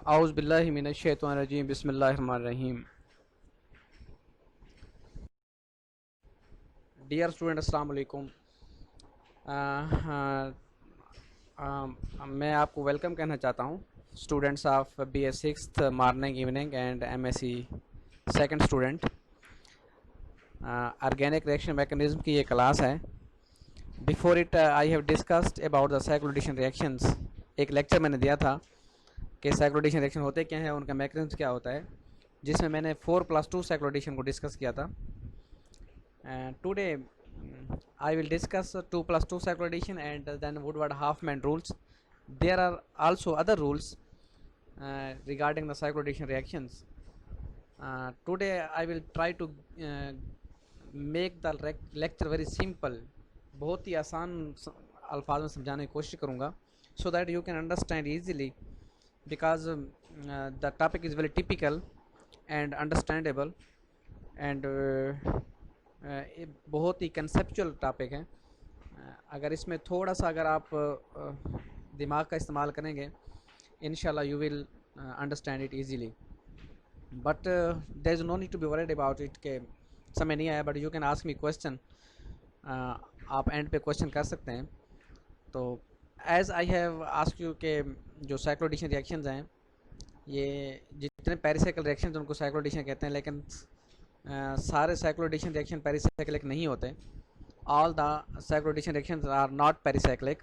आउज़ बिल्लाहि मिनश शैतानिर रजीम बिस्मिल्लाहिर रहमानिर रहीम। Dear student अस्सलाम वालेकुम। मैं आपको वेलकम कहना चाहता हूँ students of BS sixth morning evening and MSc second student. Organic reaction mechanism की ये क्लास है। Before it I have discussed about the cycloaddition reactions. एक लेक्चर मैंने दिया था कि साइक्लोएडिशन रिएक्शन होते क्या हैं, उनका मैकेनिज्म क्या होता है, जिसमें मैंने 4+2 साइक्लोएडिशन को डिस्कस किया था। Today I will discuss 2+2 cycloaddition and then Woodward-Hoffmann rules. There are also other rules regarding the cycloaddition reactions. Today I will try to make the lecture very simple. बहुत ही आसान अल्फाज में समझाने की कोशिश करूँगा so that you can understand easily, because the topic is very typical and understandable and ये बहुत ही कंसेप्चुअल टॉपिक है। अगर इसमें थोड़ा सा अगर आप दिमाग का इस्तेमाल करेंगे, इंशाल्लाह you will understand it easily. But there is no need to be worried about it के समय नहीं आया, but you can ask me question. आप एंड पे क्वेश्चन कर सकते हैं। तो as I have ask you के जो साइक्लोएडिशन रिएक्शंस हैं, ये जितने पेरिसाइकिल रिएक्शंस उनको साइक्लोएडिशन कहते हैं, लेकिन सारे साइक्लोएडिशन रिएक्शन पेरिसाइक्लिक नहीं होते। All the cycloaddition reactions are not pericyclic.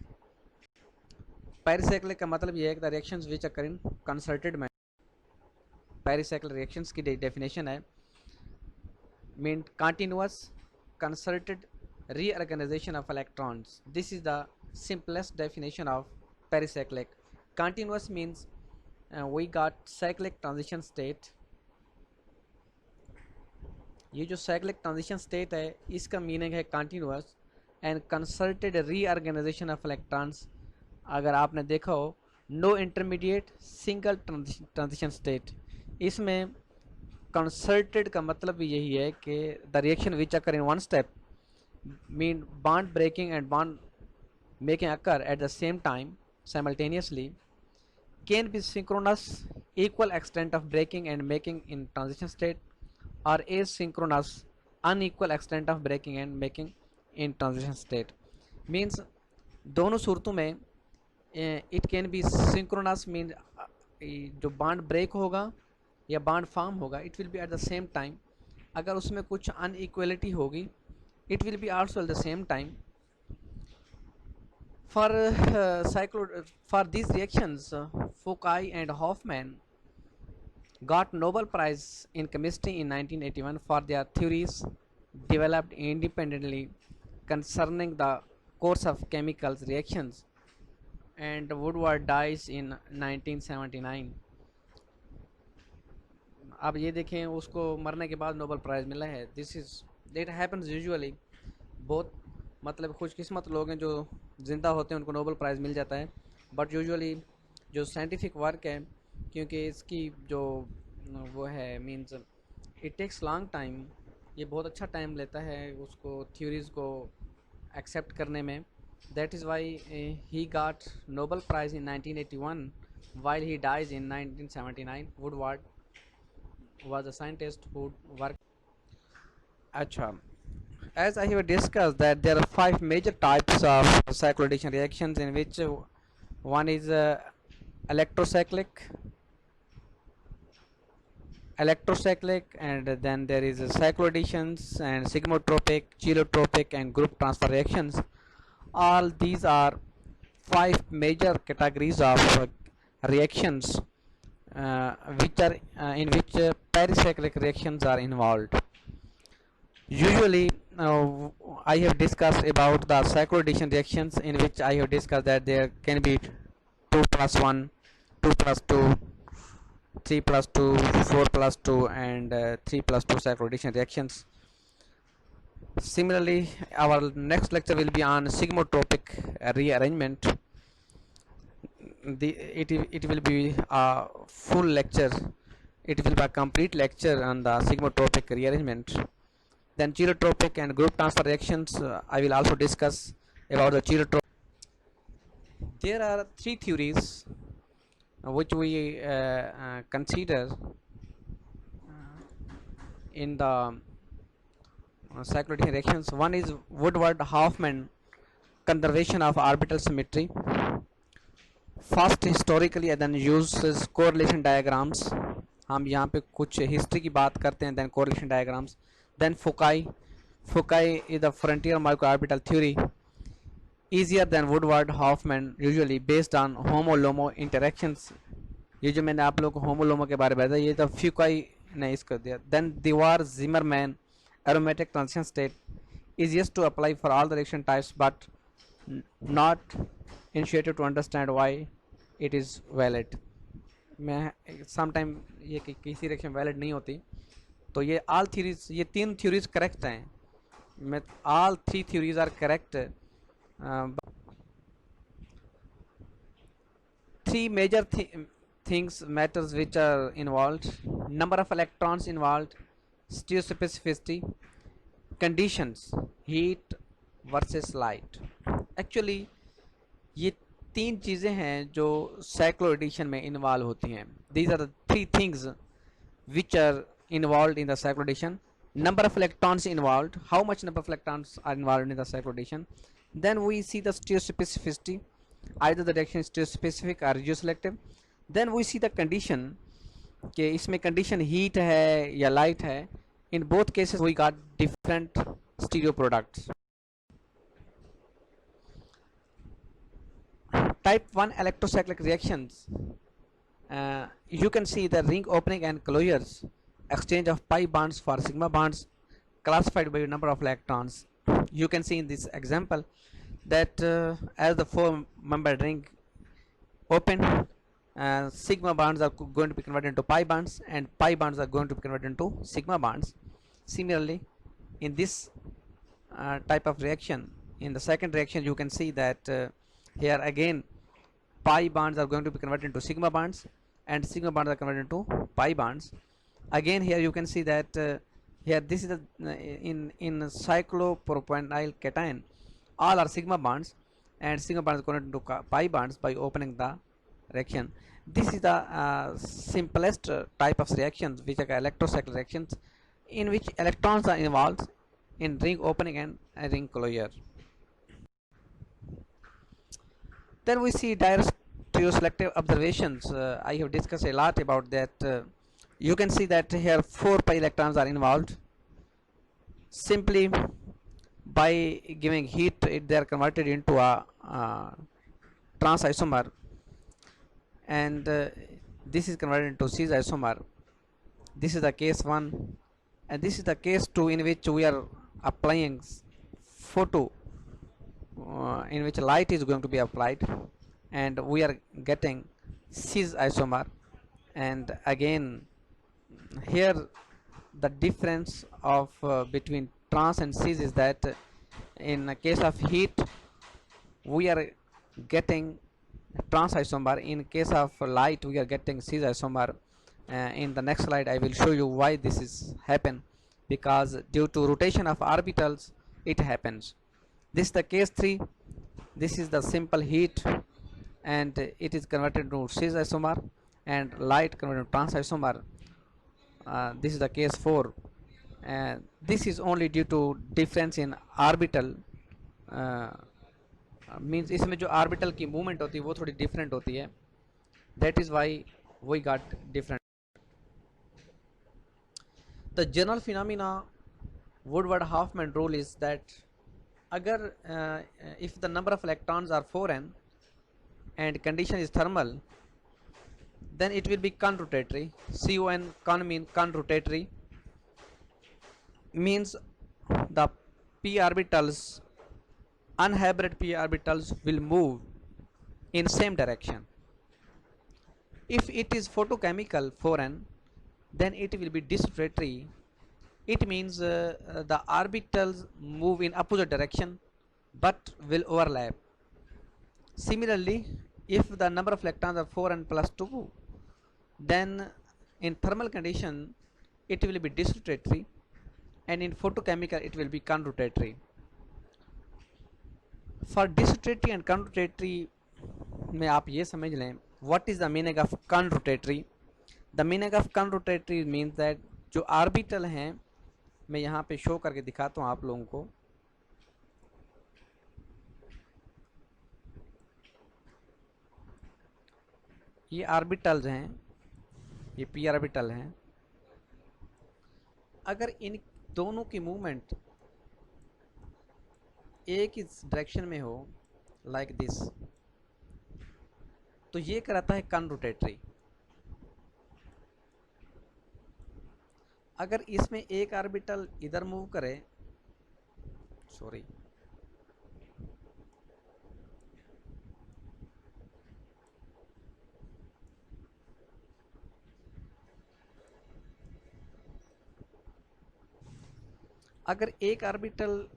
Pericyclic का मतलब ये है कि the reactions which occur in concerted manner. Pericyclic reactions की डेफिनेशन है mean continuous concerted reorganisation of electrons. This is the simplest definition of pericyclic. Continuous means we got cyclic transition state. ये जो cyclic transition state है, इसका meaning है continuous and concerted reorganisation of electrons. अगर आपने देखा हो, no intermediate single transition state. इसमें कंसर्टेड का मतलब भी यही है कि the reaction which occur in one step mean bond breaking and bond making occur at the same time simultaneously can be synchronous equal extent of breaking and making in transition state or asynchronous unequal extent of breaking and making in transition state। means दोनों सूरतों में it can be synchronous mean जो bond break होगा या bond form होगा, it will be at the same time। अगर उसमें कुछ अनइक्वलिटी होगी, it will be also at the same time। For these reactions, Foucault and Hoffmann got Nobel Prize in Chemistry in 1981 for their theories developed independently concerning the course of chemical reactions, and Woodward dies in 1979। अब ये देखें, उसको मरने के बाद Nobel prize मिला है। This is that happens usually. बहुत मतलब खुशकिस्मत लोग हैं जो ज़िंदा होते हैं, उनको नोबेल प्राइज़ मिल जाता है। बट यूजुअली जो साइंटिफिक वर्क है, क्योंकि इसकी जो वो है means it takes long time, ये बहुत अच्छा टाइम लेता है उसको थ्योरीज़ को एक्सेप्ट करने में। That is why he got Nobel prize in 1981 while he dies in 1979। Woodward was a scientist who worked। अच्छा, as I have discussed that there are 5 major types of cycloaddition reactions, in which one is electrocyclic, and then there is cycloadditions and sigmotropic, chelotropic and group transfer reactions। All these are 5 major categories of reactions which are in which pericyclic reactions are involved। Usually I have discussed about the cycloaddition reactions, in which I have discussed that there can be 2+1, 2+2, 3+2, 4+2 and 3+2 cycloaddition reactions। Similarly, our next lecture will be on sigmotropic rearrangement। It will be a full lecture, it will be a complete lecture on the sigmotropic rearrangement। Then chelotropic and group transfer reactions, I will also discuss about the chelotropic। There are 3 theories which we consider in the cyclotron reactions. One is Woodward-Hoffmann conservation of orbital symmetry. First historically and then uses correlation diagrams. हम यहाँ पे कुछ history की बात करते हैं, then correlation diagrams. Then Fukai is the frontier microorbital theory, easier than Woodward-Hoffmann, usually based on homo-LOMO interactions. ये जो मैंने आप लोगों को होमो-लोमो के बारे में बताया, ये तो फ्यूकाई ने इसको दिया. Then Dewar-Zimmermann aromatic transition state is used to apply for all the reaction types but not initiative to understand why it is valid. मैं समटाइम ये किसी रिएक्शन वैलिड नहीं होती, तो ये ऑल थ्योरीज, ये तीन थ्योरीज करेक्ट हैं. मैं all three theories are correct. Three major things matters which are involved: number of electrons involved, stereospecificity, conditions, heat versus light. Actually ये तीन चीज़ें हैं जो cycloaddition में इन्वॉल्व होती हैं. These are the three things which are involved in the cycloaddition. Number of electrons involved, how much number of electrons are involved in the cycloaddition. Then we see the stereospecificity, either the reaction is stereospecific or regioselective. Then we see the condition कि इसमें condition heat है या light है. In both cases we got different stereo products. Type 1 electrocyclic reactions, you can see the ring opening and closures, exchange of pi bonds for sigma bonds classified by number of electrons. You can see in this example that as the four-membered ring open, sigma bonds are going to be converted into pi bonds and pi bonds are going to be converted into sigma bonds. Similarly, in this type of reaction, in the second reaction, you can see that here again pi bonds are going to be converted into sigma bonds and sigma bonds are converted into pi bonds. Again here you can see that here this is the in cyclopropanol cation, all are sigma bonds and sigma bonds are converted into pi bonds by opening the reaction. This is the simplest type of reactions which are electrocyclic reactions in which electrons are involved in ring opening and ring closure. Then we see direct stereoselective observations. I have discussed a lot about that. You can see that here 4 pi electrons are involved. Simply by giving heat, they are converted into a trans isomer, and this is converted into cis isomer. This is the case 1, and this is the case 2 in which we are applying photo, in which light is going to be applied and we are getting cis isomer. And again here the difference of between trans and cis is that in the case of heat we are getting trans isomer, in case of light we are getting cis isomer. In the next slide I will show you why this is happen, because due to rotation of orbitals it happens. This is the case 3. This is the simple heat and it is converted to cis isomer, and light converted to trans isomer. This is the case 4, and this is only due to difference in orbital. Means इसमें जो orbital की movement होती है वो थोड़ी different होती है. That is why we got different. The general phenomena Woodward-Hoffmann rule is that अगर if the number of electrons are 4n and condition is thermal, then it will be conrotatory. Con mean conrotatory, means the p orbitals, unhybrid p orbitals will move in same direction. If it is photochemical 4n, then it will be disrotatory. It means the orbitals move in opposite direction but will overlap. Similarly, if the number of electrons are 4n plus 2, then in thermal condition it will be disrotatory, and in photochemical it will be conrotatory. For disrotatory and conrotatory में आप ये समझ लें, what is the meaning of conrotatory? The meaning of conrotatory means that जो orbital हैं, मैं यहाँ पे शो करके दिखाता हूँ आप लोगों को। ये ऑर्बिटल्स हैं, ये पी ऑर्बिटल हैं। अगर इन दोनों की मूवमेंट एक इस डायरेक्शन में हो, लाइक दिस, तो ये कहलाता है कॉनरोटेटरी। अगर इसमें एक ऑर्बिटल इधर मूव करे, सॉरी, अगर एक ऑर्बिटल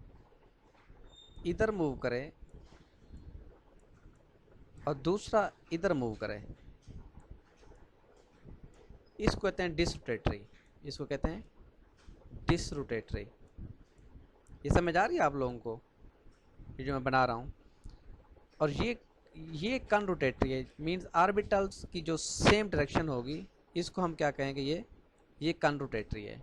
इधर मूव करे और दूसरा इधर मूव करे, इसको कहते हैं डिसरोटेटरी। इसको कहते हैं डिसरोटेटरी। ये समझ आ रही है आप लोगों को, ये जो मैं बना रहा हूँ? और ये कॉनरोटेटरी है, मींस ऑर्बिटल्स की जो सेम डायरेक्शन होगी, इसको हम क्या कहेंगे? ये कॉनरोटेटरी है।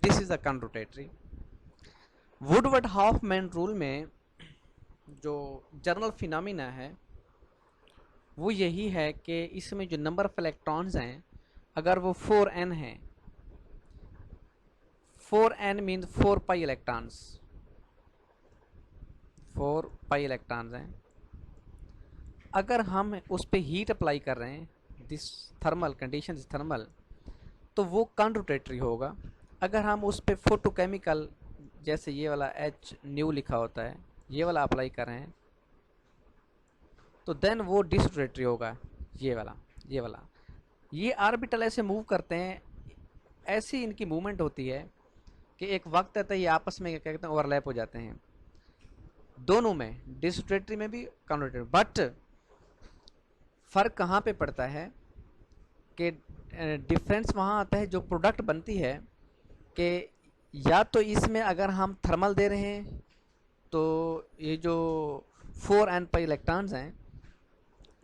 This is a conrotatory. Woodward Hoffmann rule में जो जनरल फिनोमिना है वो यही है कि इसमें जो नंबर ऑफ इलेक्ट्रॉन्स हैं, अगर वो 4n है, 4n means 4 pi electrons, 4 pi electrons हैं। अगर हम उस पर हीट अप्लाई कर रहे हैं, this thermal condition is thermal, तो वो कॉनरोटेटरी होगा। अगर हम उस पर फोटोकेमिकल, जैसे ये वाला H न्यू लिखा होता है, ये वाला अप्लाई कर रहे हैं, तो देन वो डिसरोटेटरी होगा। ये वाला ये ऑर्बिटल ऐसे मूव करते हैं, ऐसी इनकी मूवमेंट होती है कि एक वक्त आता है ये आपस में क्या कहते हैं, ओवरलैप हो जाते हैं दोनों में, डिसरोटेटरी में भी कॉनरोटेटरी। बट फर्क कहाँ पे पड़ता है कि डिफरेंस वहाँ आता है जो प्रोडक्ट बनती है, कि या तो इसमें अगर हम थर्मल दे रहे हैं तो ये जो 4n पाई इलेक्ट्रॉन्स हैं,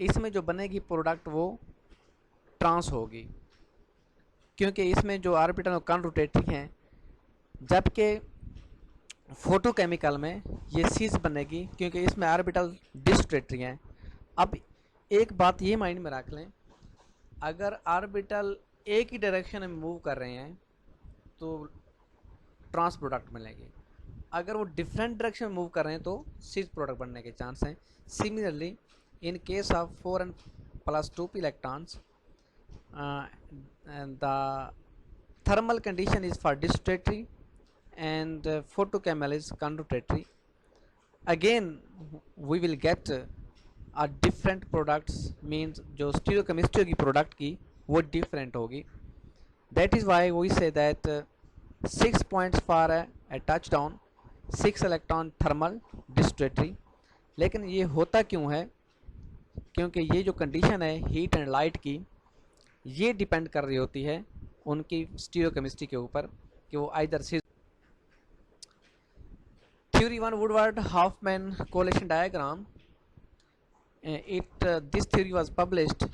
इसमें जो बनेगी प्रोडक्ट वो ट्रांस होगी, क्योंकि इसमें जो ऑर्बिटल कॉनरोटेटरी हैं, जबकि फोटोकेमिकल में ये सीज बनेगी, क्योंकि इसमें ऑर्बिटल डिसरोटेटरी हैं। अब एक बात ये माइंड में रख लें, अगर ऑर्बिटल एक ही डायरेक्शन में मूव कर रहे हैं तो ट्रांस प्रोडक्ट मिलेगी, अगर वो डिफरेंट डायरेक्शन में मूव कर रहे हैं तो सीज प्रोडक्ट बनने के चांस हैं। Similarly in case of 4n plus 2p electrons, and the thermal condition is for disrotatory and photochemical is conrotatory. Again we will get a different products, means जो stereochemistry की product की वो different होगी। That is why we say that 6 points for a touchdown, 6 electron thermal disrotatory। लेकिन ये होता क्यों है? क्योंकि ये जो कंडीशन है हीट एंड लाइट की, ये डिपेंड कर रही होती है उनकी स्टीरियोकेमिस्ट्री के ऊपर, कि वो आइदर से theory 1 Woodward Hoffmann correlation diagram, this theory was published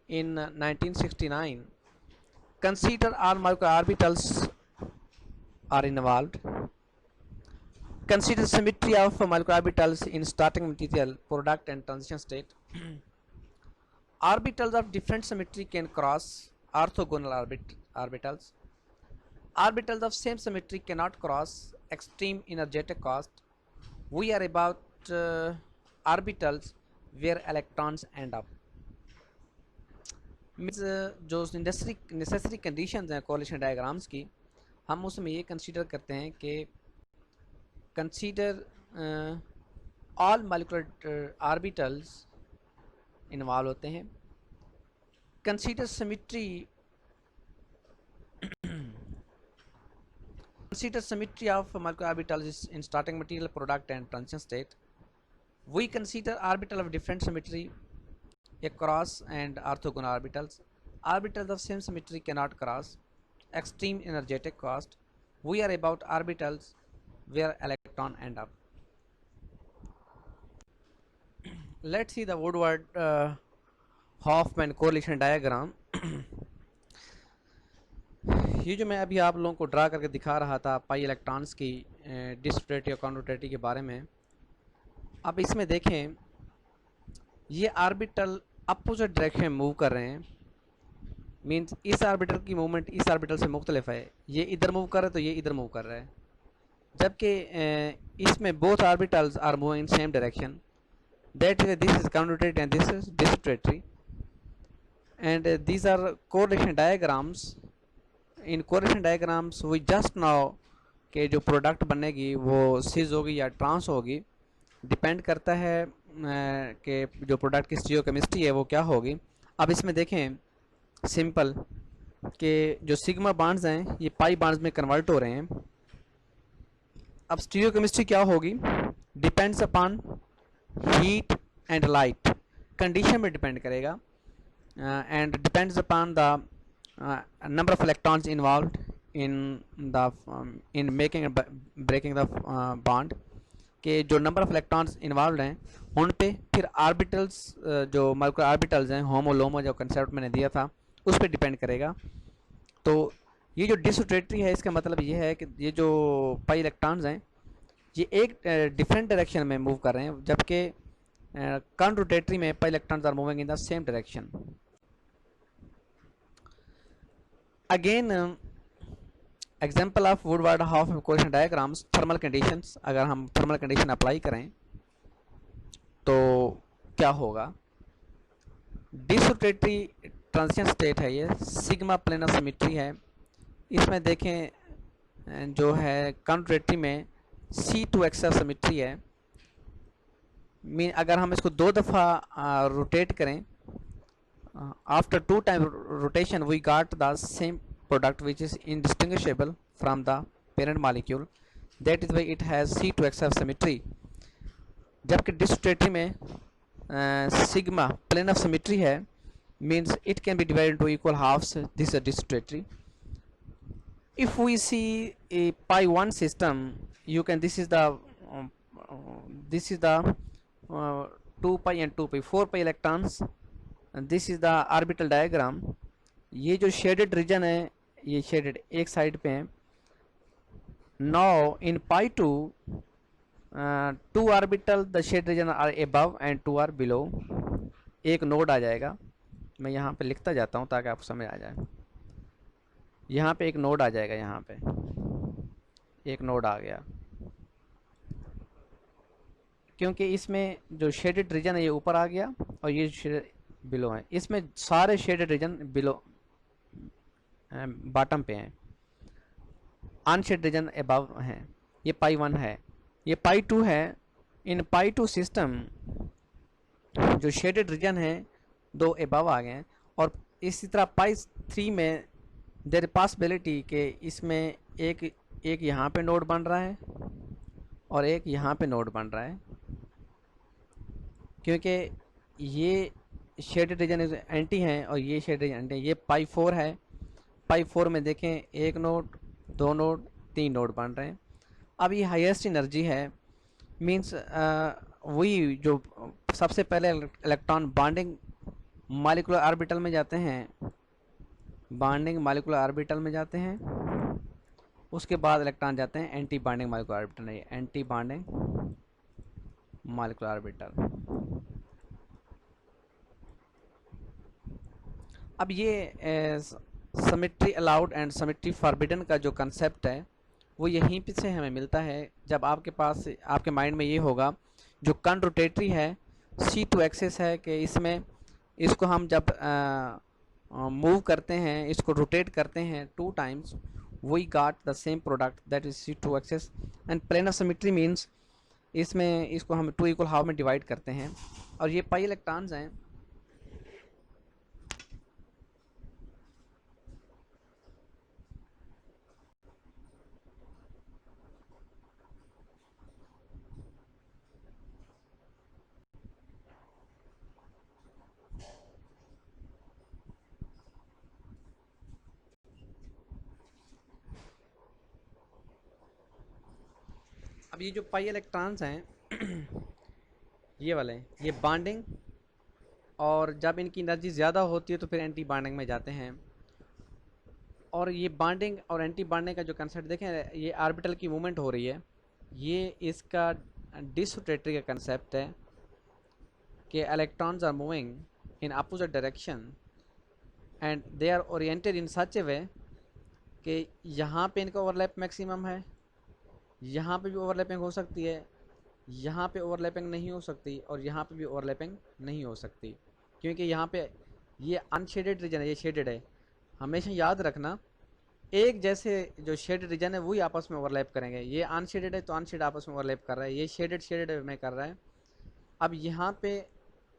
in 1969. Consider all microorbitals are involved. Consider symmetry of microorbitals in starting material, product and transition state. Orbitals of different symmetry can cross orthogonal orbitals. Orbitals of same symmetry cannot cross extreme energetic cost. We are about orbitals where electrons end up. Means जो necessary conditions हैं coalition diagrams की, हम उसमें ये consider करते हैं कि consider all molecular orbitals involve होते हैं। Consider symmetry, consider symmetry of molecular orbitals in starting material, product and transition state. We consider orbital of different symmetry across and orthogonal orbitals. Orbitals of same symmetry cannot cross extreme energetic cost. We are about orbitals where electron end up. Let's see the Woodward Hoffmann correlation diagram. ये जो मैं अभी आप लोगों को draw करके दिखा रहा था पाई इलेक्ट्रॉन्स की डिस्ट्रेटी और कॉन्ट्रोटेटी के बारे में, अब इसमें देखें ये आर्बिटल अपोजिट डायरेक्शन में मूव कर रहे हैं। मींस इस आर्बिटल की मूवमेंट इस आर्बिटल से मुख्तलिफ है। ये इधर मूव कर रहा है तो ये इधर मूव कर रहा है, जबकि इसमें both orbitals are moving in same direction. That this is conrotatory and this is disrotatory, and these are correlation diagrams. In correlation diagrams we just now कि जो प्रोडक्ट बनेगी वो सिज होगी या ट्रांस होगी, डिपेंड करता है कि जो प्रोडक्ट की स्टीरियोकेमिस्ट्री है वो क्या होगी। अब इसमें देखें सिंपल कि जो सिग्मा बॉन्ड्स हैं ये पाई बॉन्ड्स में कन्वर्ट हो रहे हैं। अब स्टीरियोकेमिस्ट्री क्या होगी, depends upon heat and light, condition में डिपेंड करेगा, and depends upon the number of electrons involved in the in making breaking the bond, के जो नंबर ऑफ इलेक्ट्रॉन्स इन्वॉल्व हैं उन पे, फिर आर्बिटल्स जो मॉलिक्यूलर आर्बिटल्स हैं होमो लोमो जो कंसेप्ट मैंने दिया था उस पर डिपेंड करेगा। तो ये जो डिसोसिएटरी है इसका मतलब ये है कि ये जो पाई इलेक्ट्रॉन्स हैं ये एक डिफरेंट डायरेक्शन में मूव कर रहे हैं, जबकि कॉन्ट्रोटेटरी में pi electrons are moving in the same direction. Again example of Woodward Hoffmann correlation diagrams, thermal conditions. अगर हम थर्मल कंडीशन अप्लाई करें तो क्या होगा, डिसोसिएटरी ट्रांजिशन स्टेट है, ये सिग्मा प्लेनर सिमेट्री है। इसमें देखें जो है कॉन्ट्रोटेटरी में C2 एक्सल सिमेट्री है। मीन अगर हम इसको 2 दफ़ा रोटेट करें, after 2 time rotation we got the same product which is indistinguishable from the parent molecule, that is why it has C2XF symmetry। जबकि डिसोसिएटरी में सिग्मा प्लेन ऑफ सिमेट्री है, means it can be divided into equal halves, this is a डिसोसिएटरी। if we see a pi 1 system, you can this is the 2 pi and 2 pi 4 pi electrons, this is the orbital diagram. ये जो shaded region है ये shaded एक side पे है। Now in pi 2 2 orbital the shade region are above and 2 are below. एक node आ जाएगा, मैं यहाँ पे लिखता जाता हूँ ताकि आपको समझ आ जाए। यहाँ पे एक नोड आ जाएगा, यहाँ पे एक नोड आ गया, क्योंकि इसमें जो शेडेड रीजन है ये ऊपर आ गया और ये बिलो है। इसमें सारे शेडेड रीजन बिलो बॉटम पे हैं, अनशेड रीजन अबव हैं। ये पाई 1 है, ये पाई 2 है। इन पाई 2 सिस्टम जो शेडेड रीजन है 2 अबव आ गए हैं, और इसी तरह पाई 3 में देयर पॉसिबिलिटी कि इसमें एक यहाँ पे नोड बन रहा है और एक यहाँ पे नोड बन रहा है, क्योंकि ये शेडेड रीजन एंटी हैं और ये शेडेड रीजन एंटी। ये पाई 4 है, पाई 4 में देखें एक नोड 2 नोड 3 नोड बन रहे हैं। अब ये हाईएस्ट एनर्जी है, मींस वही जो सबसे पहले इलेक्ट्रॉन बॉन्डिंग मॉलिक्यूलर ऑर्बिटल में जाते हैं, बॉन्डिंग मॉलिक्यूलर ऑर्बिटल में जाते हैं, उसके बाद इलेक्ट्रॉन जाते हैं एंटी बॉन्डिंग मॉलिक्यूलर ऑर्बिटल में, एंटी बॉन्डिंग मॉलिक्यूलर ऑर्बिटल। अब ये symmetry allowed and symmetry forbidden का जो कंसेप्ट है वो यहीं पे से हमें मिलता है, जब आपके पास आपके माइंड में ये होगा जो कॉन्ट्रोटेटरी है C2 एक्सिस है, कि इसमें इसको हम जब मूव करते हैं, इसको रोटेट करते हैं 2 times, we got the same product that is C2 axis. And planar symmetry means इसमें इसको हम 2 इक्वल हाफ में डिवाइड करते हैं, और ये पाई इलेक्ट्रॉन्स हैं। अब ये जो पाई इलेक्ट्रॉन्स हैं ये वाले ये बॉन्डिंग, और जब इनकी एनर्जी ज़्यादा होती है तो फिर एंटी बॉन्डिंग में जाते हैं। और ये बॉन्डिंग और एंटी बॉन्डिंग का जो कंसेप्ट देखें, ये ऑर्बिटल की मूवमेंट हो रही है, ये इसका डिसोटेटरी का कंसेप्ट है कि electrons are moving in opposite direction and they are oriented in such a way कि यहाँ पे इनका ओवरलैप मैक्सिमम है, यहाँ पे भी ओवरलैपिंग हो सकती है, यहाँ पे ओवरलैपिंग नहीं हो सकती, और यहाँ पे भी ओवरलैपिंग नहीं हो सकती, क्योंकि यहाँ पे ये अनशेडेड रीजन है, ये शेडेड है। हमेशा याद रखना, एक जैसे जो शेडेड रीजन है वही आपस में ओवरलैप करेंगे। ये अनशेडेड है तो अनशेड आपस में ओवरलैप कर रहा है, ये शेडेड शेडेड में कर रहा है। अब यहाँ पे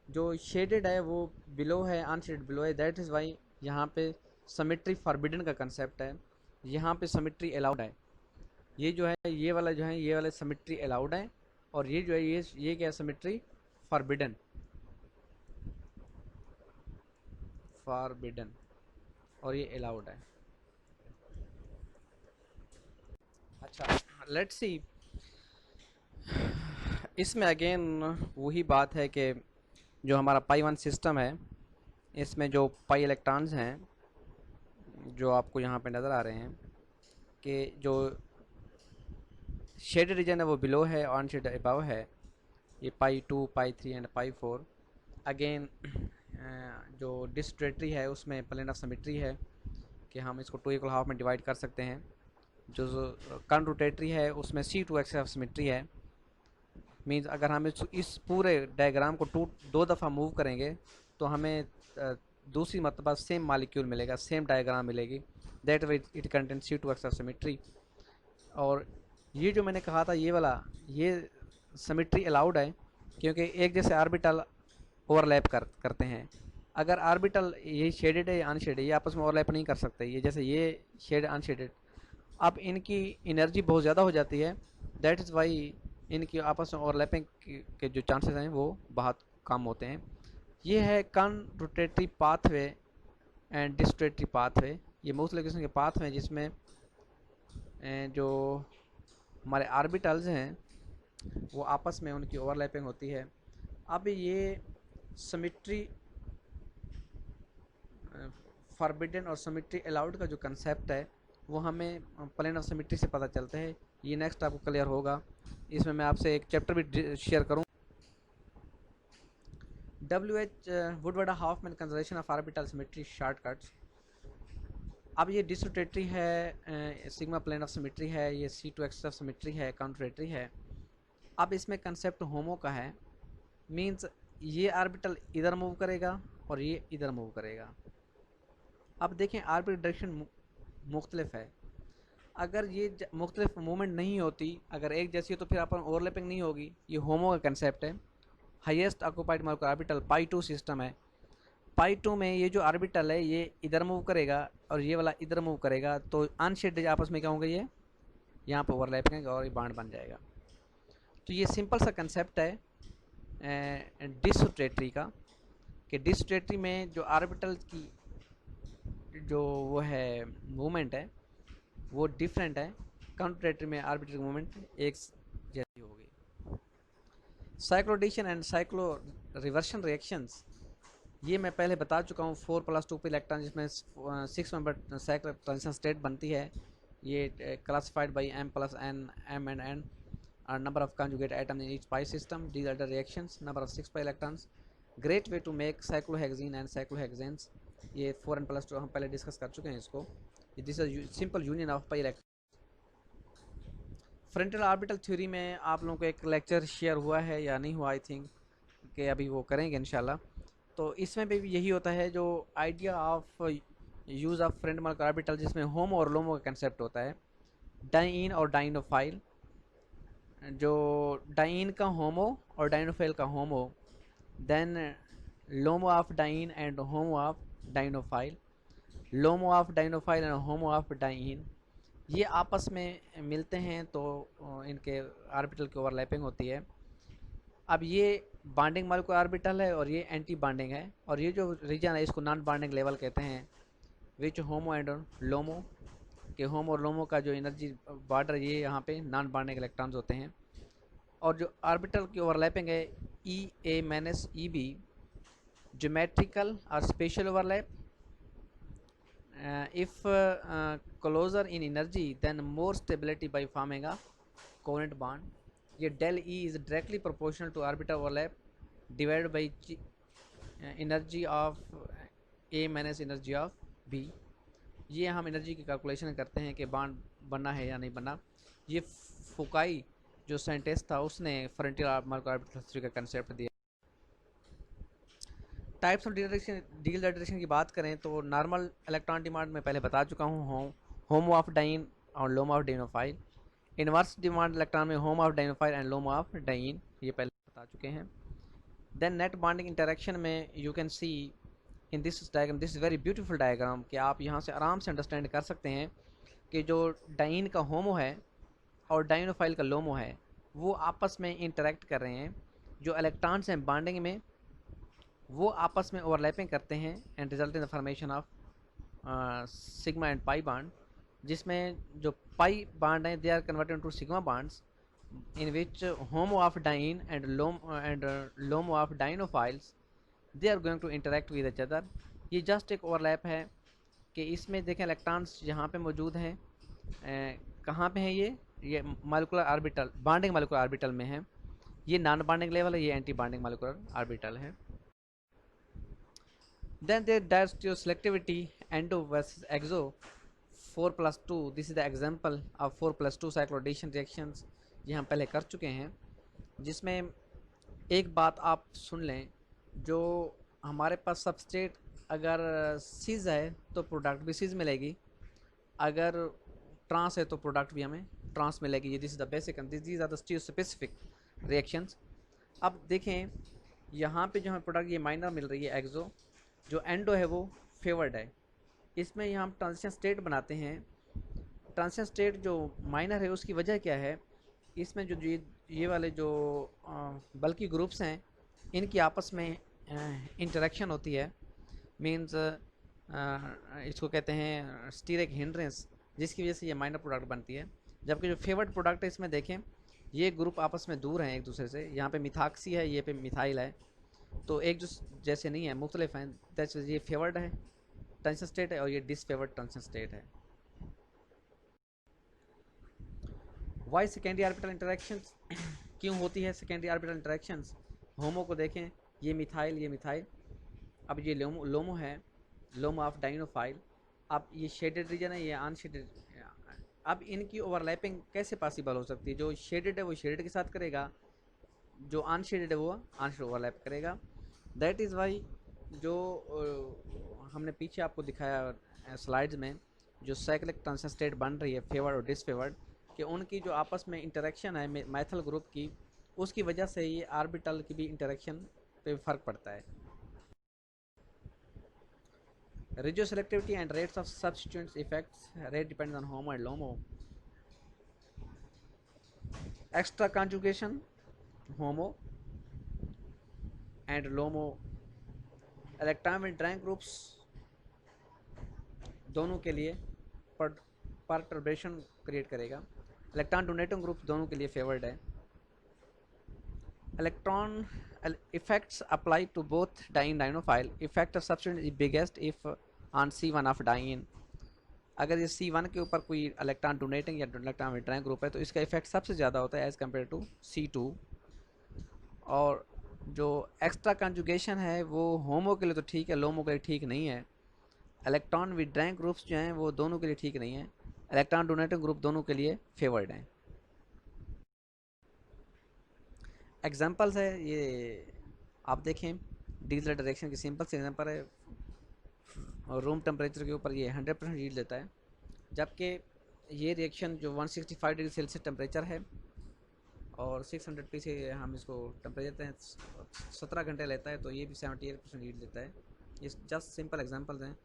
जो शेडेड है वो बिलो है, अनशेडेड बिलो है, दैट इज़ वाई यहाँ पे सिमेट्री फॉरबिडन का कंसेप्ट है, यहाँ पे सिमेट्री अलाउड है। ये जो है ये वाला जो है ये वाला सिमेट्री अलाउड है, और ये जो है ये क्या सिमेट्री फॉरबिडन, फॉरबिडन, और ये अलाउड है। अच्छा, लेट्स सी, इसमें अगेन वही बात है कि जो हमारा पाई 1 सिस्टम है, इसमें जो पाई इलेक्ट्रॉन्स हैं जो आपको यहाँ पे नज़र आ रहे हैं कि जो शेडेड रीजन है वो बिलो है और अनशेडेड अबव है, ये पाई 2, पाई 3 एंड पाई 4। अगेन जो डिस्ट्रेटरी है उसमें प्लेन ऑफ सिमेट्री है कि हम इसको 2 इक्वल हाफ में डिवाइड कर सकते हैं। जो कॉन्रोटेटरी है उसमें C2 एक्सेस ऑफ सिमेट्री है, मीन्स अगर हम इस पूरे डायग्राम को दो दफ़ा मूव करेंगे तो हमें दूसरी मरतबा सेम मालिक्यूल मिलेगा, सेम डायग्राम मिलेगी, that way it contain C2 axes of symmetry. और ये जो मैंने कहा था ये वाला, ये सिमेट्री अलाउड है क्योंकि एक जैसे ऑर्बिटल ओवरलैप करते हैं। अगर ऑर्बिटल ये शेडेड है या अनशेडेड, ये आपस में ओवरलैप नहीं कर सकते, ये जैसे ये शेड अनशेडेड, अब इनकी एनर्जी बहुत ज़्यादा हो जाती है, दैट इज़ वाई इनकी आपस में ओवरलैपिंग के जो चांसेस हैं वो बहुत कम होते हैं। ये है कॉन्रोटेटरी पाथवे एंड डिस्ट्रेटरी पाथवे। ये मुख्तलिफ किस्म के पाथ हैं जिसमें जो हमारे ऑर्बिटल्स हैं वो आपस में उनकी ओवरलैपिंग होती है। अब ये सिमेट्री फॉरबिडन और सिमेट्री अलाउड का जो कंसेप्ट है वो हमें प्लेन ऑफ सिमेट्री से पता चलता है। ये नेक्स्ट आपको क्लियर होगा, इसमें मैं आपसे एक चैप्टर भी शेयर करूँ। WH Woodward Hopman conservation of orbital symmetry shortcuts. अब ये डिसोटेटरी है, सिग्मा प्लेन ऑफ सिमेट्री है, ये C2 एक्सेस ऑफ सिमेट्री है, कॉन्ट्रेटरी है। अब इसमें कंसेप्ट होमो का है, मींस ये ऑर्बिटल इधर मूव करेगा और ये इधर मूव करेगा। अब देखें ऑर्बिटल डायरेक्शन मुख्तलिफ है, अगर ये मुख्तलिफ मूवमेंट नहीं होती, अगर एक जैसी हो तो फिर अपन ओवरलैपिंग नहीं होगी। ये होमो का कंसेप्ट है। हाईएस्ट ऑक्यूपाइड मॉलिक्यूलर ऑर्बिटल पाई 2 सिस्टम है, पाई 2 में ये जो ऑर्बिटल है ये इधर मूव करेगा और ये वाला इधर मूव करेगा, तो अनशेडेड आपस में क्या होंगे, ये यहाँ पर ओवरलैप करेंगे और ये बॉन्ड बन जाएगा। तो ये सिंपल सा कंसेप्ट है डिसोटेटरी का, कि डिसोटेटरी में जो ऑर्बिटल की जो वो है मूवमेंट है वो डिफरेंट है, कॉन्ट्रेटरी में ऑर्बिटल मूवमेंट एक जैसी होगी। साइक्लोडेशन एंड साइक्लो रिवर्शन रिएक्शंस, ये मैं पहले बता चुका हूँ। 4+2 पे इलेक्ट्रॉन जिसमें 6 मेंबर साइक्लो ट्रांजिशन स्टेट बनती है, ये classified by M+N, M and N are number of conjugate atoms in each pi system. These are the reactions, number of 6 pi electrons. Great way to make cyclohexene and cyclohexanes. ये 4n+2 हम पहले discuss कर चुके हैं इसको। This is simple union of pi electron. Frontal orbital theory में आप लोगों को एक लेक्चर शेयर हुआ है या नहीं हुआ, आई थिंक कि अभी वो करेंगे इंशाल्लाह। तो इसमें भी यही होता है, जो idea of use of front molecular orbital, जिसमें होमो और लोमो का कंसेप्ट होता है, डाइन और डाइनोफाइल। जो डाइन का होमो और डाइनोफाइल का HOMO, then LUMO of diene and HOMO of dienophile, LUMO of dienophile and HOMO of diene, ये आपस में मिलते हैं तो इनके ऑर्बिटल की ओवरलैपिंग होती है। अब ये बॉन्डिंग मॉलिक्यूलर ऑर्बिटल है और ये एंटी बॉन्डिंग है, और ये जो रीजन है इसको नॉन बॉन्डिंग लेवल कहते हैं, विच होमो एंड लोमो के होमो और लोमो का जो एनर्जी बॉर्डर, ये यहाँ पे नॉन बॉन्डिंग इलेक्ट्रॉन्स होते हैं। और जो ऑर्बिटल की ओवरलैपिंग है ई ए माइनस ई बी, ज्योमेट्रिकल और special overlap, if closer in energy then more stability by forming a covalent bond. ये del E is directly proportional to orbital overlap divided by energy of A minus energy of B. ये हम energy की calculation करते हैं कि bond बना है या नहीं बना। ये फुकाई जो साइंटिस्ट था उसने फ्रंटियर मार्को ऑर्बिटल थ्योरी का कंसेप्ट दिया। टाइप्स ऑफ डिडायरेक्शन की बात करें तो नॉर्मल इलेक्ट्रॉन डिमांड में पहले बता चुका हूँ, होमो ऑफ डाइन और लोमो of dienophile. Inverse demand electron में होमो of dienophile and LUMO of diene, ये पहले बता चुके हैं। देन नेट बॉन्डिंग इंटरेक्शन में you can see in this diagram, this is very beautiful diagram, कि आप यहाँ से आराम से अंडरस्टैंड कर सकते हैं कि जो डाइन का होमो है और डाइनोफाइल का लोमो है वो आपस में इंटरेक्ट कर रहे हैं। जो इलेक्ट्रॉन्स हैं बॉन्डिंग में वो आपस में ओवरलैपिंग करते हैं and result in the formation of sigma and pi bond, जिसमें जो पाई बॉन्ड हैं they are converted to sigma bonds in which HOMO of diene and LUMO of dienophiles they are going to interact with each other। ये just एक overlap है कि इसमें देखें electrons यहाँ पे मौजूद हैं, कहाँ पे हैं ये molecular orbital, bonding molecular orbital में है। ये नॉन बॉन्डिंग लेवल है, ये एंटी बॉन्डिंग मॉलिक्यूलर ऑर्बिटल है। Then there's your selectivity endo versus exo 4+2। This is the example of 4+2 cyclodation reactions, ये हम पहले कर चुके हैं। जिसमें एक बात आप सुन लें, जो हमारे पास सबस्ट्रेट अगर सीज है तो प्रोडक्ट भी सीज मिलेगी, अगर ट्रांस है तो प्रोडक्ट भी हमें ट्रांस मिलेगी। ये this is the basic and these are the stereospecific reactions. अब देखें यहाँ पे जो हमें प्रोडक्ट ये माइनर मिल रही है एक्सो, जो एंडो है वो फेवर्ड है। इसमें यहाँ हम ट्रांजिशन स्टेट बनाते हैं। ट्रांजिशन स्टेट जो माइनर है उसकी वजह क्या है, इसमें जो ये वाले जो बल्कि ग्रुप्स हैं इनकी आपस में इंटरेक्शन होती है, मींस इसको कहते हैं स्टीरिक हिंड्रेंस, जिसकी वजह से ये माइनर प्रोडक्ट बनती है। जबकि जो फेवर्ड प्रोडक्ट है इसमें देखें ये ग्रुप आपस में दूर हैं एक दूसरे से, यहाँ पे मिथाक्सी है, ये पे मिथाइल है, तो एक जो जैसे नहीं है, मुख्तलिफ हैं। दैट्स ये फेवर्ड है ट्रांजिशन स्टेट है और ये डिसफेवर्ड ट्रांजिशन स्टेट है। वाई सेकेंडरी ऑर्बिटल इंटरेक्शंस क्यों होती है सेकेंडरी ऑर्बिटल इंटरेक्शंस? होमो को देखें, ये मिथाइल, अब ये लोमो है, लोमो ऑफ डाइनोफाइल। अब ये शेडेड रीजन है, ये अनशेडेड। अब इनकी ओवरलैपिंग कैसे पॉसिबल हो सकती है? जो शेडेड है वो शेडेड के साथ करेगा, जो अनशेडेड है वो अनशेडेड ओवरलैप करेगा। दैट इज़ वाई जो हमने पीछे आपको दिखाया स्लाइड्स में, जो साइक्लिक ट्रांजिशन स्टेट बन रही है फेवर्ड और डिसफेवर्ड, कि उनकी जो आपस में इंटरेक्शन है मैथल ग्रुप की, उसकी वजह से ये ऑर्बिटल की भी इंटरेक्शन पे फ़र्क पड़ता है। Regioselectivity and rates of substituents effects, rate depends on HOMO and LUMO. Extra conjugation HOMO and LUMO, electron withdrawing groups दोनों के लिए परटर्बेशन क्रिएट करेगा। इलेक्ट्रॉन डोनेटिंग ग्रुप्स दोनों के लिए फेवर्ड है। Electron effects apply to both diene dienophile. Effect of substituent is biggest if on C1 of diene। अगर ये C1 के ऊपर कोई इलेक्ट्रॉन डोनेटिंग या इलेक्ट्रॉन विड्रॉइंग ग्रुप है तो इसका इफेक्ट सबसे ज़्यादा होता है एज़ कम्पेयर टू C2। और जो एक्स्ट्रा कंजुगेशन है वो होमो के लिए तो ठीक है, लोमो के लिए ठीक नहीं है। इलेक्ट्रॉन विड्रॉइंग ग्रुप्स जो हैं वो दोनों के लिए ठीक नहीं है, इलेक्ट्रॉन डोनेटिंग ग्रुप दोनों के लिए फेवर्ड हैं। एग्जांपल्स है ये आप देखें, डीजल डायरेक्शन की सिंपल से एग्जांपल है, और रूम टेम्परेचर के ऊपर ये 100% हीट देता है, जबकि ये रिएक्शन जो 165 डिग्री सेल्सियस टेम्परेचर है और 600 पी से हम इसको टेम्परेचर देते हैं 17 घंटे लेता है, तो ये भी 78% हीट देता है। ये जस्ट सिंपल एग्जांपल्स हैं।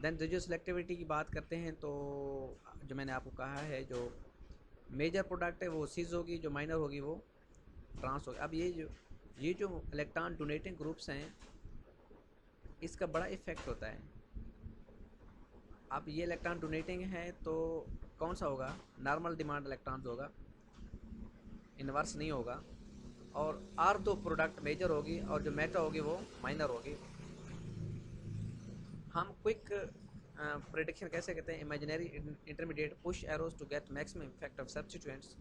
देन रेडियो सेलेक्टिविटी की बात करते हैं तो जो मैंने आपको कहा है, जो मेजर प्रोडक्ट है वो सीज होगी, जो माइनर होगी वो ट्रांस होगी। अब ये जो इलेक्ट्रॉन डोनेटिंग ग्रुप्स हैं इसका बड़ा इफेक्ट होता है। अब ये इलेक्ट्रॉन डोनेटिंग है तो कौन सा होगा? नॉर्मल डिमांड इलेक्ट्रॉन्स होगा। इन्वर्स नहीं होगा, और आर दो प्रोडक्ट मेजर होगी और जो मेटा होगी वो माइनर होगी। हम क्विक प्रेडिक्शन कैसे कहते हैं, imaginary intermediate push arrows to get maximum effect of substituents.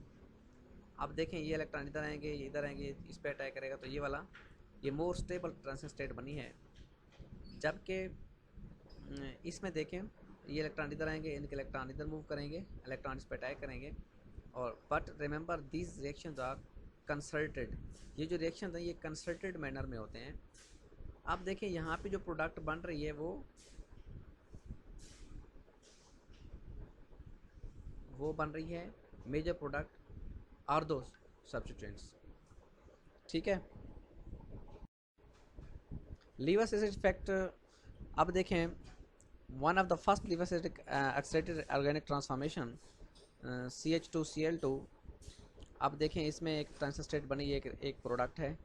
अब देखें ये इलेक्ट्रॉन इधर आएंगे, ये इधर आएंगे, इस पर अटैक करेगा, तो ये वाला ये मोर स्टेबल ट्रांजिशन स्टेट बनी है। जबकि इसमें देखें ये इलेक्ट्रॉन इधर आएंगे, इनके इलेक्ट्रॉन इधर मूव करेंगे, इलेक्ट्रॉन इस पर अटैक करेंगे। और but remember these reactions are concerted, ये जो रिएक्शन है ये कंसल्टेड मैनर में होते हैं। अब देखें यहाँ पे जो प्रोडक्ट बन रही है वो बन रही है मेजर प्रोडक्ट आर दो सब्स्टिट्यूएंट्स, ठीक है। लीवर्स एसिड इफेक्ट, अब देखें one of the first levers acid accelerated organic transformation CH2Cl2। अब देखें इसमें एक ट्रांजिशन स्टेट बनी, एक प्रोडक्ट है,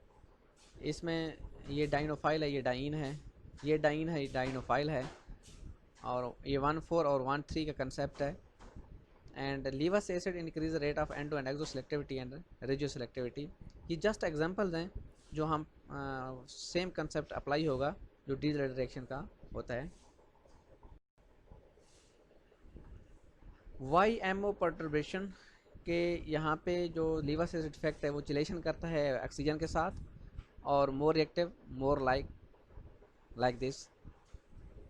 इसमें ये डाइनोफाइल है, ये डाइन है, ये डाइन है, ये डाइनोफाइल है, और ये 1,4 और 1,3 का कंसेप्ट है। And Lewis acid increase rate of endo and exo selectivity and regioselectivity. ये जस्ट एग्जांपल्स हैं जो हम सेम कंसेप्ट अप्लाई होगा जो डी रिएक्शन का होता है। YMO परटर्बेशन के यहाँ पे जो लीवर्स एसिड इफेक्ट है वो चिलेशन करता है ऑक्सीजन के साथ, और more reactive, more like this.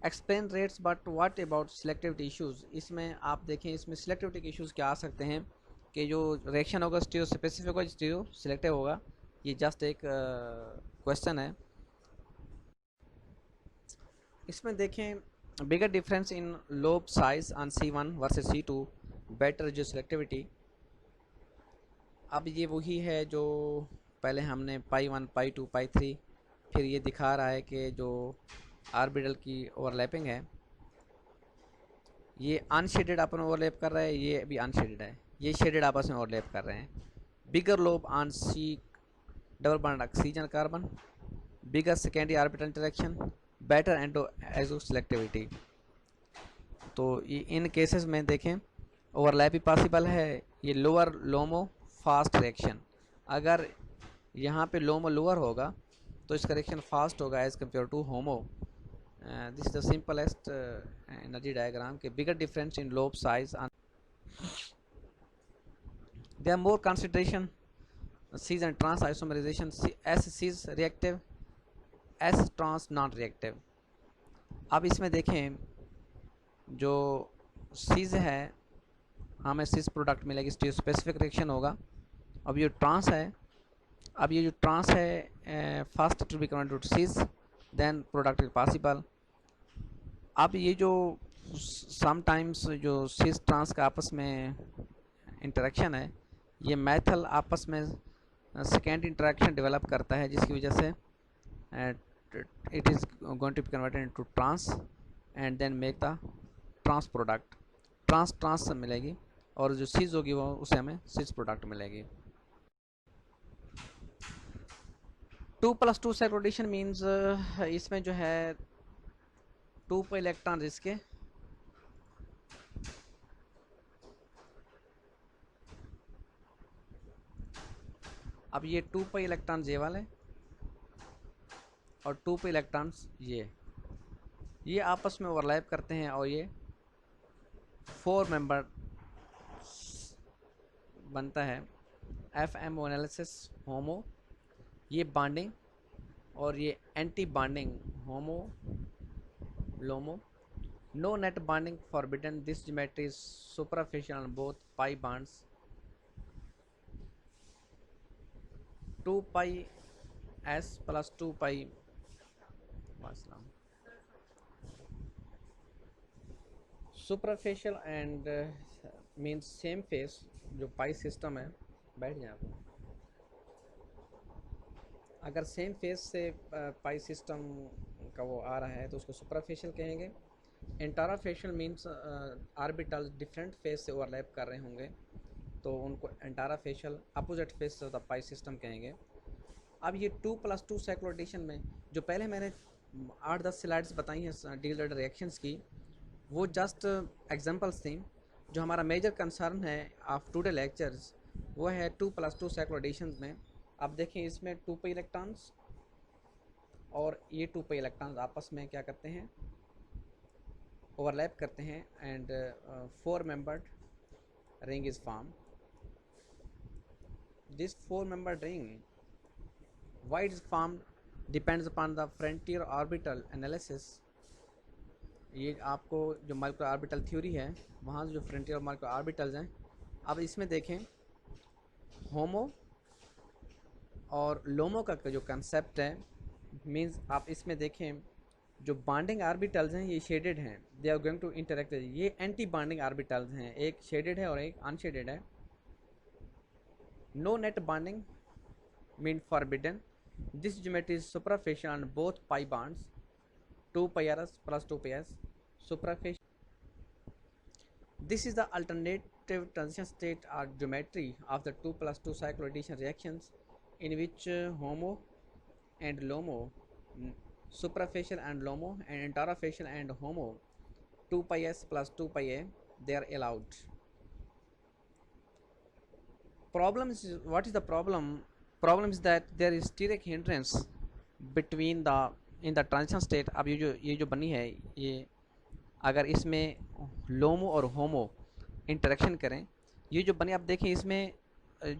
Explain rates but what about selectivity issues. इसमें आप देखें इसमें सिलेक्टिविटी के इश्यूज़ क्या आ सकते हैं कि जो रिएक्शन होगा स्टीरियो स्पेसिफिक होगा, स्टीरियो सिलेक्टिव होगा। ये जस्ट एक क्वेश्चन है। इसमें देखें बिगर difference in lobe size on C1 versus C2, better जो सिलेक्टिविटी। अब ये वही है जो पहले हमने पाई 1, पाई 2, पाई 3, फिर ये दिखा रहा है कि जो ऑर्बिटल की ओवरलैपिंग है, ये अनशेडेड अपन ओवरलैप कर रहा है, ये भी अनशेडेड है, ये शेडेड आपस में ओवरलैप कर रहे हैं। Bigger lobe on C double bond oxygen carbon, bigger secondary orbital interaction, better endo exo selectivity. तो ये इन केसेस में देखें ओवरलैप भी पॉसिबल है। ये लोअर लोमो फास्ट रिएक्शन, अगर यहाँ पे लोमो लोअर होगा तो इसका रिएक्शन फास्ट होगा as compare to HOMO. This is the simplest energy diagram के bigger difference in lobe size and there more consideration cis and trans isomerization, S cis reactive, S trans non reactive। अब इसमें देखें जो cis है हमें cis product मिलेगी, specific reaction होगा। अब ये ट्रांस है, अब ये जो ट्रांस है first to be converted to cis, then product is possible. अब ये जो समटाइम्स जो cis ट्रांस का आपस में इंटरेक्शन है, ये मेथल आपस में सेकेंड इंटरेक्शन डेवलप करता है, जिसकी वजह से it is going to be converted into trans and then make the trans product. Trans से मिलेगी, और जो सीज होगी वो उसे हमें सीज प्रोडक्ट मिलेगी। 2+2 सेग्रीगेशन मीन्स इसमें जो है 2 पर इलेक्ट्रॉन इसके, अब ये 2 पे इलेक्ट्रॉन जे वाले और 2 पे इलेक्ट्रॉन्स ये आपस में ओवरलैप करते हैं, और ये 4 मेंबर बनता है। FMO एनालिसिस होमो, ये बॉन्डिंग, और ये anti bonding HOMO LUMO. No net bonding forbidden, this geometry is suprafacial on both pi bonds. 2 pi S plus 2 pi suprafacial and means same face. जो पाई सिस्टम है, बैठ जाए आप, अगर सेम फेस से पाई सिस्टम का वो आ रहा है तो उसको सुपरफिशियल कहेंगे। इंटराफेशियल मीन्स ऑर्बिटल डिफरेंट फेस से ओवरलैप कर रहे होंगे तो उनको इंटराफेशियल अपोजिट फेस से पाई सिस्टम कहेंगे। अब ये 2+2 सेक्युलराइजेशन में जो पहले मैंने 8-10 स्लाइड्स बताई हैं डी रिएक्शंस की, वो जस्ट एग्जांपल्स थी। जो हमारा मेजर कंसर्न है ऑफ टुडे लेक्चर्स वो है 2+2 साइक्लोडेशन में। अब देखें इसमें 2p इलेक्ट्रॉन्स और ये 2p इलेक्ट्रॉन्स आपस में क्या करते हैं, ओवरलैप करते हैं, and 4 membered ring is form. This 4 membered ring, why it is formed depends upon the frontier orbital analysis। ये आपको जो माइक्रो ऑर्बिटल थ्योरी है वहाँ जो फ्रंटियर और माइक्रो ऑर्बिटल्स हैं। अब इसमें देखें होमो और लोमो का जो कंसेप्ट है, मींस आप इसमें देखें जो बॉन्डिंग ऑर्बिटल्स हैं ये शेडेड हैं, they are going to interact. ये एंटी बॉन्डिंग ऑर्बिटल्स हैं, एक शेडेड है और एक अनशेडेड है। No net bonding mean forbidden. This geometry is superficial on both pi bonds, 2πrs plus 2ps superficial. This is the alternative transition state or geometry of the 2+2 cycloaddition reactions in which HOMO and LOMO, superficial and LOMO, and interfacial and HOMO, 2πs plus 2πa, they are allowed. Problem is, what is the problem? Problem is that there is steric hindrance between the in the transition state। अब ये जो बनी है, ये अगर इसमें लोमो और होमो interaction करें, ये जो बनी आप देखें इसमें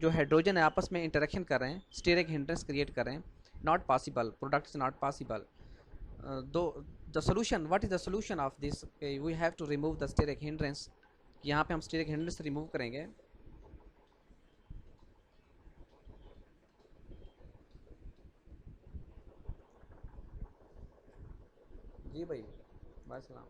जो हाइड्रोजन है आपस में इंटरेक्शन कर रहे हैं, स्टेरिक हिंड्रेंस क्रिएट कर रहे हैं। Not possible, product is not possible. दो the solution, what is the solution of this? We have to remove the steric hindrance. यहाँ पे हम स्टेरिक हिंड्रेंस रिमूव करेंगे। जी भाई, वालेकुम सलाम।